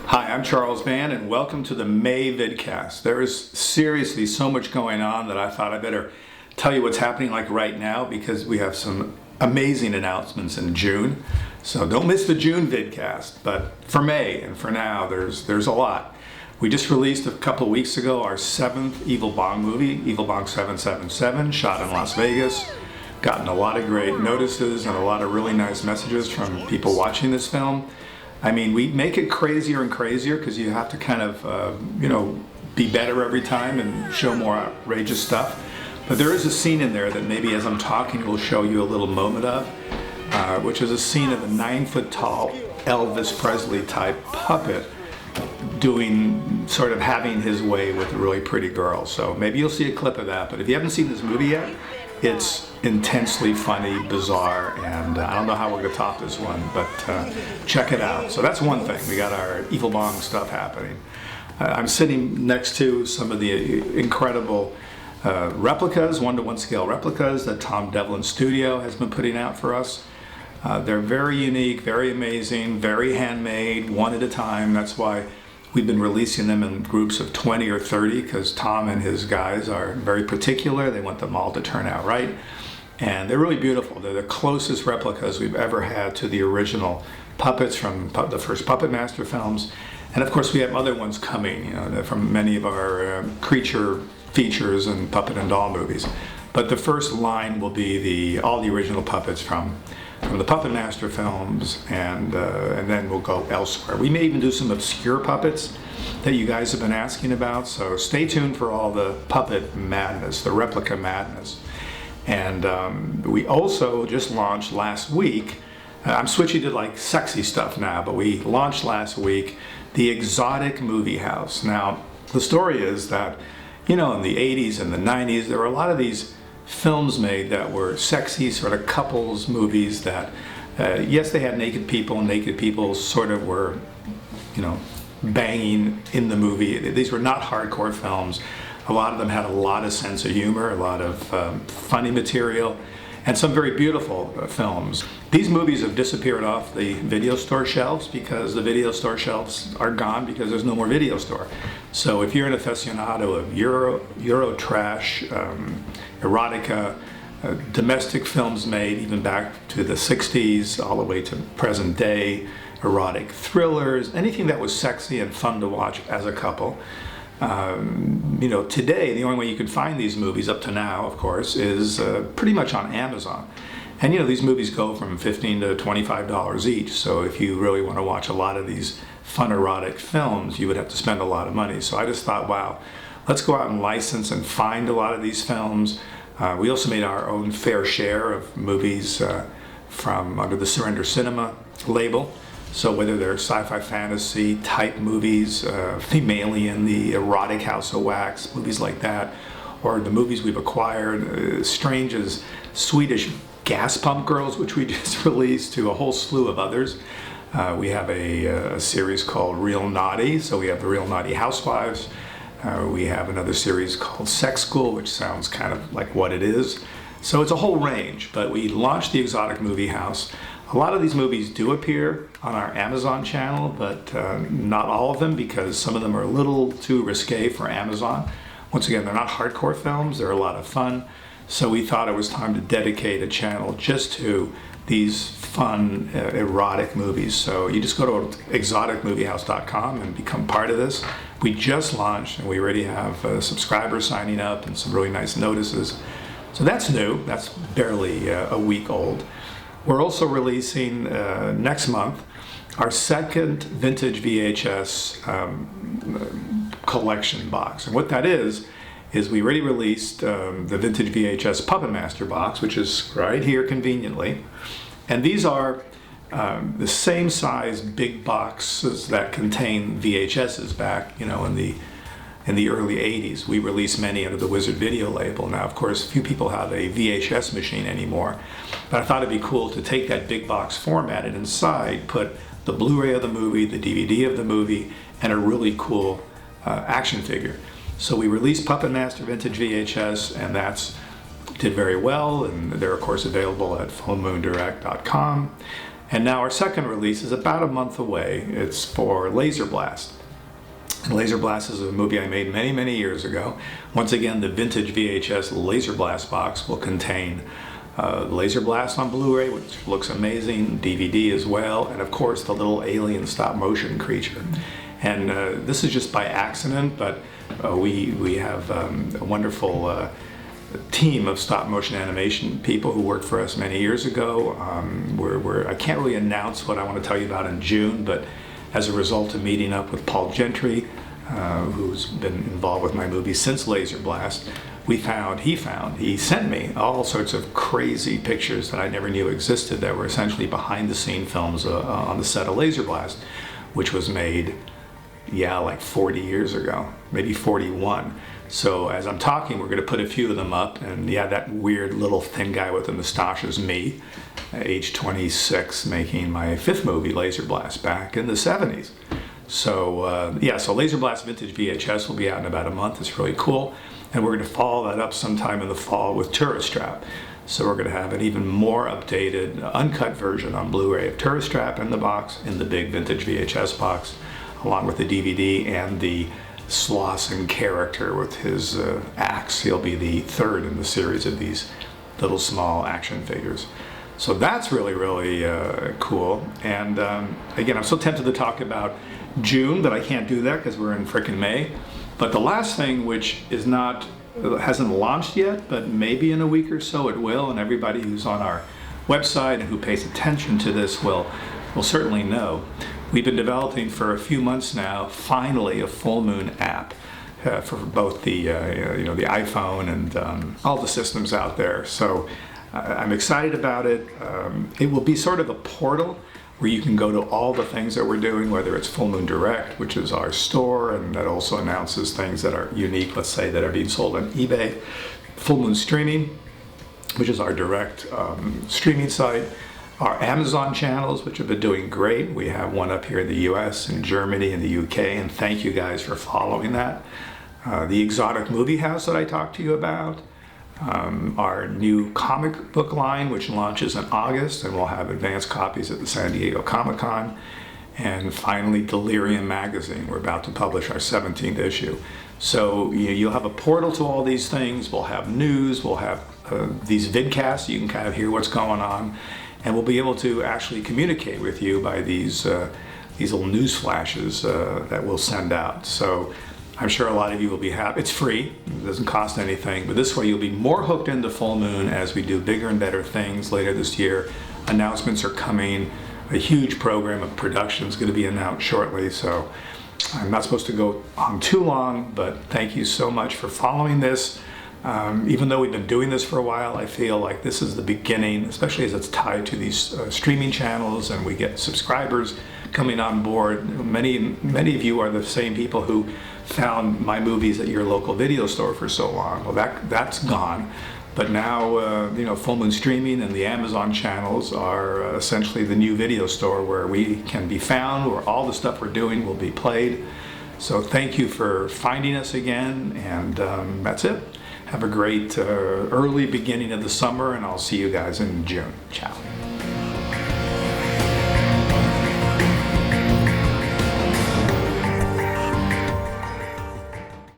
Hi, I'm Charles Mann, and welcome to the May Vidcast. There is seriously so much going on that I thought I better tell you what's happening like right now, because we have some amazing announcements in June. So don't miss the June Vidcast. But for May and for now, there's a lot. We just released a couple of weeks ago our 7th Evil Bong movie, Evil Bong 777, shot in Las Vegas. Gotten a lot of great notices and a lot of really nice messages from people watching this film. I mean, we make it crazier and crazier because you have to kind of, be better every time and show more outrageous stuff. But there is a scene in there that maybe as I'm talking will show you a little moment of, which is a scene of a 9-foot-tall Elvis Presley type puppet sort of having his way with a really pretty girl. So maybe you'll see a clip of that. But if you haven't seen this movie yet, it's intensely funny, bizarre, and I don't know how we're going to top this one, but check it out. So that's one thing. We got our Evil Bong stuff happening. I'm sitting next to some of the incredible replicas, 1-to-1 scale replicas that Tom Devlin's studio has been putting out for us. They're very unique, very amazing, very handmade, one at a time. That's why we've been releasing them in groups of 20 or 30, because Tom and his guys are very particular. They want them all to turn out right. And they're really beautiful. They're the closest replicas we've ever had to the original puppets from the first Puppet Master films. And of course we have other ones coming, from many of our creature features and puppet and doll movies. But the first line will be all the original puppets from the Puppet Master films, and then we'll go elsewhere. We may even do some obscure puppets that you guys have been asking about, so stay tuned for all the puppet madness, the replica madness. And we also just launched last week, I'm switching to like sexy stuff now, but we launched last week the Exotic Movie House. Now, the story is that, in the 80s and the 90s, there were a lot of these films made that were sexy sort of couples movies that, yes, they had naked people sort of were, banging in the movie. These were not hardcore films. A lot of them had a lot of sense of humor, a lot of funny material, and some very beautiful films. These movies have disappeared off the video store shelves because the video store shelves are gone because there's no more video store. So if you're an aficionado of Euro trash, erotica, domestic films made even back to the 60s all the way to present day, erotic thrillers, anything that was sexy and fun to watch as a couple. Today the only way you can find these movies up to now, of course, is pretty much on Amazon. And these movies go from $15 to $25 each. So if you really want to watch a lot of these fun erotic films, you would have to spend a lot of money. So I just thought, wow, let's go out and license and find a lot of these films. We also made our own fair share of movies from under the Surrender Cinema label. So whether they're sci-fi fantasy type movies, Alien, the Erotic House of Wax, movies like that, or the movies we've acquired, strange as Swedish Gas Pump Girls, which we just released, to a whole slew of others. We have a series called Real Naughty, so we have the Real Naughty Housewives. We have another series called Sex School, which sounds kind of like what it is. So it's a whole range, but we launched the Exotic Movie House. A lot of these movies do appear on our Amazon channel, but not all of them, because some of them are a little too risque for Amazon. Once again, they're not hardcore films, they're a lot of fun. So we thought it was time to dedicate a channel just to these fun, erotic movies. So you just go to exoticmoviehouse.com and become part of this. We just launched and we already have subscribers signing up and some really nice notices. So that's new, that's barely a week old. We're also releasing next month our second vintage VHS collection box. And what that is we already released the vintage VHS Puppet Master box, which is right here conveniently. And these are the same size big boxes that contain VHSs back, in the early 80s. We released many under the Wizard Video label. Now, of course, few people have a VHS machine anymore, but I thought it'd be cool to take that big box format and inside put the Blu-ray of the movie, the DVD of the movie, and a really cool action figure. So we released Puppet Master Vintage VHS, and did very well, and they're of course available at fullmoondirect.com. And now our second release is about a month away. It's for Laser Blast. And Laser Blast is a movie I made many, many years ago. Once again, the vintage VHS Laser Blast box will contain Laser Blast on Blu-ray, which looks amazing, DVD as well, and of course the little alien stop-motion creature. And this is just by accident, but we have a wonderful team of stop-motion animation people who worked for us many years ago. I can't really announce what I want to tell you about in June, but as a result of meeting up with Paul Gentry, who's been involved with my movie since Laser Blast, he sent me all sorts of crazy pictures that I never knew existed that were essentially behind-the-scene films on the set of Laser Blast, which was made, like 40 years ago, maybe 41. So as I'm talking, we're going to put a few of them up, and that weird little thin guy with the mustache is me, age 26, making my fifth movie, Laser Blast, back in the 70s. So so Laser Blast Vintage VHS will be out in about a month. It's really cool. And we're going to follow that up sometime in the fall with Tourist Trap. So we're going to have an even more updated, uncut version on Blu-ray of Tourist Trap in the box, in the big vintage VHS box, along with the DVD and the Slauson character with his axe. He'll be the third in the series of these little small action figures. So that's really, really cool. And again, I'm so tempted to talk about June, but I can't do that because we're in frickin' May. But the last thing, which hasn't launched yet, but maybe in a week or so it will, and everybody who's on our website and who pays attention to this will certainly know. We've been developing for a few months now, finally, a full moon app for both the the iPhone and all the systems out there. So I'm excited about it. It will be sort of a portal where you can go to all the things that we're doing, whether it's Full Moon Direct, which is our store, and that also announces things that are unique, let's say, that are being sold on eBay. Full Moon Streaming, which is our direct streaming site. Our Amazon channels, which have been doing great. We have one up here in the US, in Germany, and the UK, and thank you guys for following that. The Exotic Movie House that I talked to you about. Our new comic book line, which launches in August, and we'll have advanced copies at the San Diego Comic-Con. And finally, Delirium Magazine. We're about to publish our 17th issue. So you'll have a portal to all these things. We'll have news. We'll have these vidcasts. You can kind of hear what's going on. And we'll be able to actually communicate with you by these little news flashes that we'll send out. So I'm sure a lot of you will be happy. It's free, it doesn't cost anything, but this way you'll be more hooked into Full Moon as we do bigger and better things later this year. Announcements are coming. A huge program of production is going to be announced shortly, so I'm not supposed to go on too long, but thank you so much for following this. Even though we've been doing this for a while, I feel like this is the beginning, especially as it's tied to these streaming channels and we get subscribers coming on board. Many of you are the same people who found my movies at your local video store for so long. Well, that's gone. But now, Full Moon Streaming and the Amazon channels are essentially the new video store where we can be found, where all the stuff we're doing will be played. So thank you for finding us again, and that's it. Have a great early beginning of the summer, and I'll see you guys in June. Ciao.